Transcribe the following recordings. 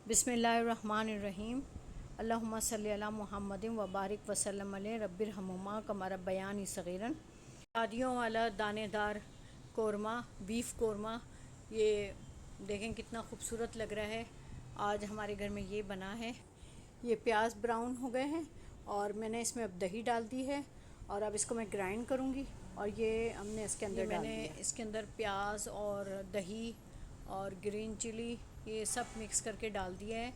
बिस्मिल्लाहिर्रहमानिर्रहीम। अल्लाहुम्मा सल्ली अला मुहम्मदिन व बारिक वसल्लम अलैहि रब्बिरहमुमा कमा रब्बयानी सगीरन। शादियों वाला दानेदार कोरमा, बीफ कोरमा, ये देखें कितना खूबसूरत लग रहा है। आज हमारे घर में ये बना है। ये प्याज ब्राउन हो गए हैं और मैंने इसमें अब दही डाल दी है और अब इसको मैं ग्राइंड करूँगी। और ये हमने इसके अंदर मैंने इसके अंदर प्याज और दही और ग्रीन चिली ये सब मिक्स करके डाल दिया है।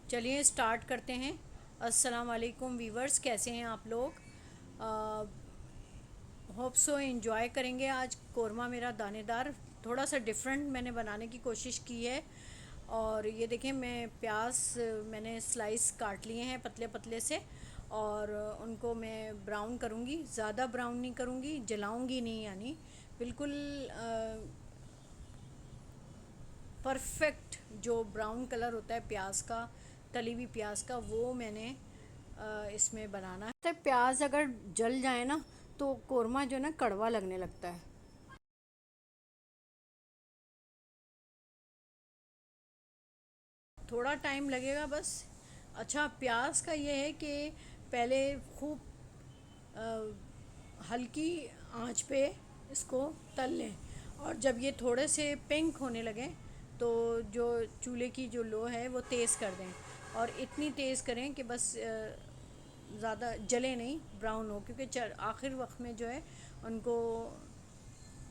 चलिए स्टार्ट करते हैं। अस्सलाम वालेकुम वीवर्स, कैसे हैं आप लोग? होप सो एंजॉय करेंगे। आज कोरमा मेरा दानेदार, थोड़ा सा डिफरेंट मैंने बनाने की कोशिश की है। और ये देखें, मैं प्याज मैंने स्लाइस काट लिए हैं पतले पतले से और उनको मैं ब्राउन करूँगी। ज़्यादा ब्राउन नहीं करूँगी, जलाऊँगी नहीं, यानी बिल्कुल परफेक्ट जो ब्राउन कलर होता है प्याज का, तली हुई प्याज का, वो मैंने इसमें बनाना है। तो प्याज अगर जल जाए ना तो कोरमा जो है ना कड़वा लगने लगता है। थोड़ा टाइम लगेगा बस। अच्छा, प्याज का ये है कि पहले खूब हल्की आंच पे इसको तल लें और जब ये थोड़े से पिंक होने लगे तो जो चूल्हे की जो लो है वो तेज़ कर दें। और इतनी तेज़ करें कि बस ज़्यादा जले नहीं, ब्राउन हो, क्योंकि आखिर वक्त में जो है उनको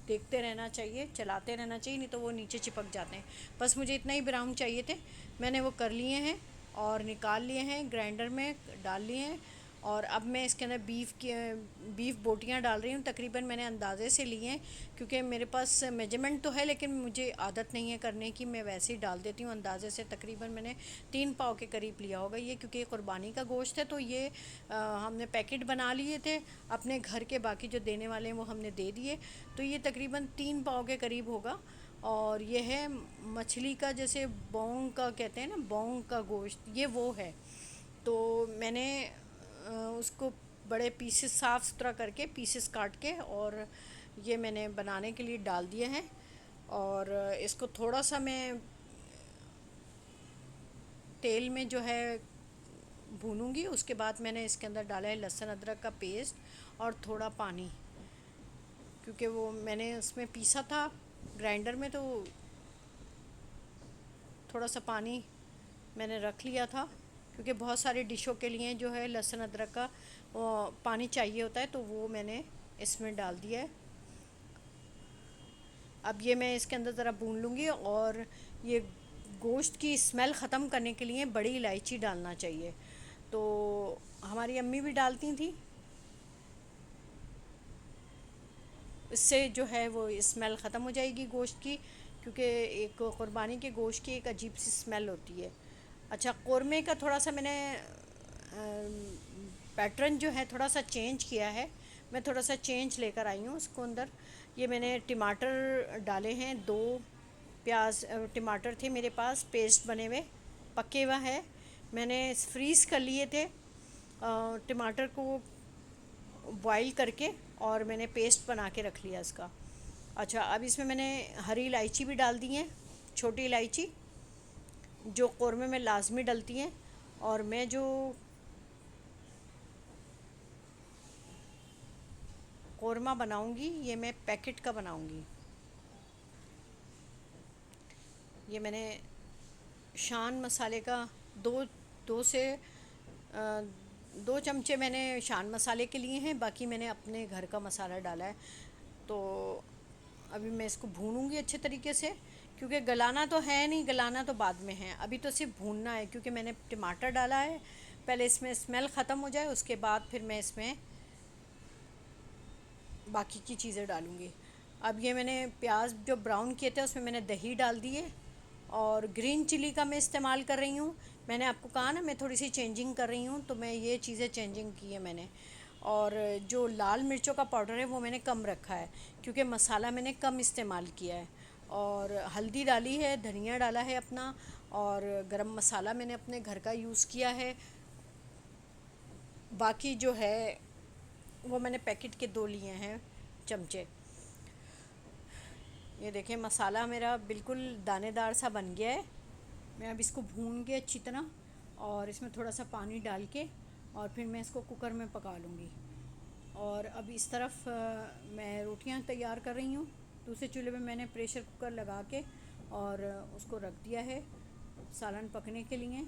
देखते रहना चाहिए, चलाते रहना चाहिए, नहीं तो वो नीचे चिपक जाते हैं। बस मुझे इतना ही ब्राउन चाहिए थे, मैंने वो कर लिए हैं और निकाल लिए हैं, ग्राइंडर में डाल लिए हैं। और अब मैं इसके अंदर बीफ बोटियाँ डाल रही हूँ। तकरीबन मैंने अंदाज़े से लिए हैं क्योंकि मेरे पास मेजरमेंट तो है लेकिन मुझे आदत नहीं है करने की, मैं वैसे ही डाल देती हूँ अंदाज़े से। तकरीबन मैंने 3 पाव के करीब लिया होगा ये, क्योंकि कुर्बानी का गोश्त है। तो ये हमने पैकेट बना लिए थे अपने घर के, बाकी जो देने वाले हैं वो हमने दे दिए। तो ये तकरीबन 3 पाव के करीब होगा। और ये है मछली का, जैसे बोंग का कहते हैं ना, बोंग का गोश्त, ये वो है। तो मैंने उसको बड़े पीसेस साफ़ सुथरा करके पीसेस काट के और ये मैंने बनाने के लिए डाल दिए हैं। और इसको थोड़ा सा मैं तेल में जो है भूनूंगी। उसके बाद मैंने इसके अंदर डाला है लहसुन अदरक का पेस्ट और थोड़ा पानी, क्योंकि वो मैंने उसमें पीसा था ग्राइंडर में, तो थोड़ा सा पानी मैंने रख लिया था, क्योंकि बहुत सारी डिशों के लिए जो है लहसुन अदरक का पानी चाहिए होता है, तो वो मैंने इसमें डाल दिया है। अब ये मैं इसके अंदर ज़रा भून लूँगी। और ये गोश्त की स्मेल ख़त्म करने के लिए बड़ी इलायची डालना चाहिए, तो हमारी अम्मी भी डालती थी। इससे जो है वो स्मेल ख़त्म हो जाएगी गोश्त की, क्योंकि एक क़ुरबानी के गोश्त की एक अजीब सी स्मेल होती है। अच्छा, कौरमे का थोड़ा सा मैंने पैटर्न जो है थोड़ा सा चेंज किया है। मैं थोड़ा सा चेंज लेकर आई हूँ उसको अंदर। ये मैंने टमाटर डाले हैं, 2 प्याज टमाटर थे मेरे पास, पेस्ट बने हुए, पके हुआ है। मैंने फ्रीज़ कर लिए थे टमाटर को बॉईल करके, और मैंने पेस्ट बना के रख लिया इसका। अच्छा, अब इसमें मैंने हरी इलायची भी डाल दी है, छोटी इलायची, जो कौरमे में लाजमी डलती हैं। और मैं जो कौरमा बनाऊंगी ये मैं पैकेट का बनाऊंगी। ये मैंने शान मसाले का दो दो से 2 चमचे मैंने शान मसाले के लिए हैं, बाकी मैंने अपने घर का मसाला डाला है। तो अभी मैं इसको भूनूंगी अच्छे तरीके से, क्योंकि गलाना तो है नहीं, गलाना तो बाद में है, अभी तो सिर्फ भूनना है। क्योंकि मैंने टमाटर डाला है, पहले इसमें स्मेल ख़त्म हो जाए, उसके बाद फिर मैं इसमें बाकी की चीज़ें डालूँगी। अब ये मैंने प्याज जो ब्राउन किए थे उसमें मैंने दही डाल दिए और ग्रीन चिली का मैं इस्तेमाल कर रही हूँ। मैंने आपको कहा ना मैं थोड़ी सी चेंजिंग कर रही हूँ, तो मैं ये चीज़ें चेंजिंग की है मैंने। और जो लाल मिर्चों का पाउडर है वो मैंने कम रखा है, क्योंकि मसाला मैंने कम इस्तेमाल किया है। और हल्दी डाली है, धनिया डाला है अपना, और गरम मसाला मैंने अपने घर का यूज़ किया है। बाकी जो है वो मैंने पैकेट के 2 लिए हैं चमचे। ये देखें, मसाला मेरा बिल्कुल दानेदार सा बन गया है। मैं अब इसको भून के अच्छी तरह, और इसमें थोड़ा सा पानी डाल के, और फिर मैं इसको कुकर में पका लूँगी। और अब इस तरफ मैं रोटियां तैयार कर रही हूँ। दूसरे चूल्हे पे मैंने प्रेशर कुकर लगा के और उसको रख दिया है सालन पकने के लिए,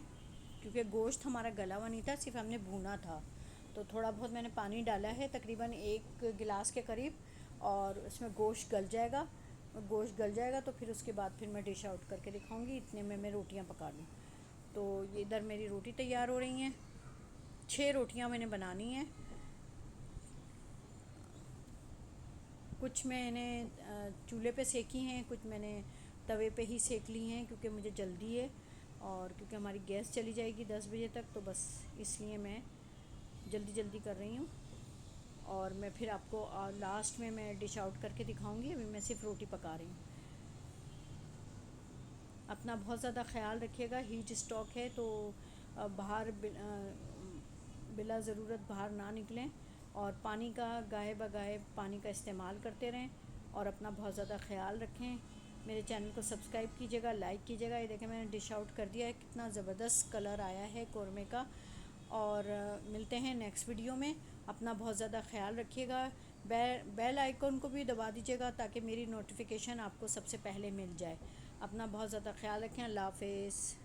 क्योंकि गोश्त हमारा गला हुआ नहीं था, सिर्फ हमने भूना था। तो थोड़ा बहुत मैंने पानी डाला है, तकरीबन 1 गिलास के करीब, और उसमें गोश्त गल जाएगा। गोश्त गल जाएगा तो फिर उसके बाद फिर मैं डिश आउट करके दिखाऊंगी, इतने में मैं रोटियां पका लूँ। तो ये इधर मेरी रोटी तैयार हो रही हैं। 6 रोटियां मैंने बनानी हैं। कुछ मैंने चूल्हे पे सेकी हैं, कुछ मैंने तवे पे ही सेक ली हैं, क्योंकि मुझे जल्दी है और क्योंकि हमारी गैस चली जाएगी 10 बजे तक, तो बस इसलिए मैं जल्दी जल्दी कर रही हूँ। और मैं फिर आपको लास्ट में मैं डिश आउट करके दिखाऊंगी। अभी मैं सिर्फ रोटी पका रही हूँ। अपना बहुत ज़्यादा ख्याल रखिएगा, हीट स्ट्रोक है तो बाहर बिला ज़रूरत बाहर ना निकलें, और पानी का गाहे बगाहे पानी का इस्तेमाल करते रहें, और अपना बहुत ज़्यादा ख्याल रखें। मेरे चैनल को सब्सक्राइब कीजिएगा, लाइक कीजिएगा। ये देखें मैंने डिश आउट कर दिया है, कितना ज़बरदस्त कलर आया है कौरमे का। और मिलते हैं नेक्स्ट वीडियो में। अपना बहुत ज़्यादा ख्याल रखिएगा। बेल आइकॉन को भी दबा दीजिएगा ताकि मेरी नोटिफिकेशन आपको सबसे पहले मिल जाए। अपना बहुत ज़्यादा ख्याल रखें। अल्लाह हाफ़िज़।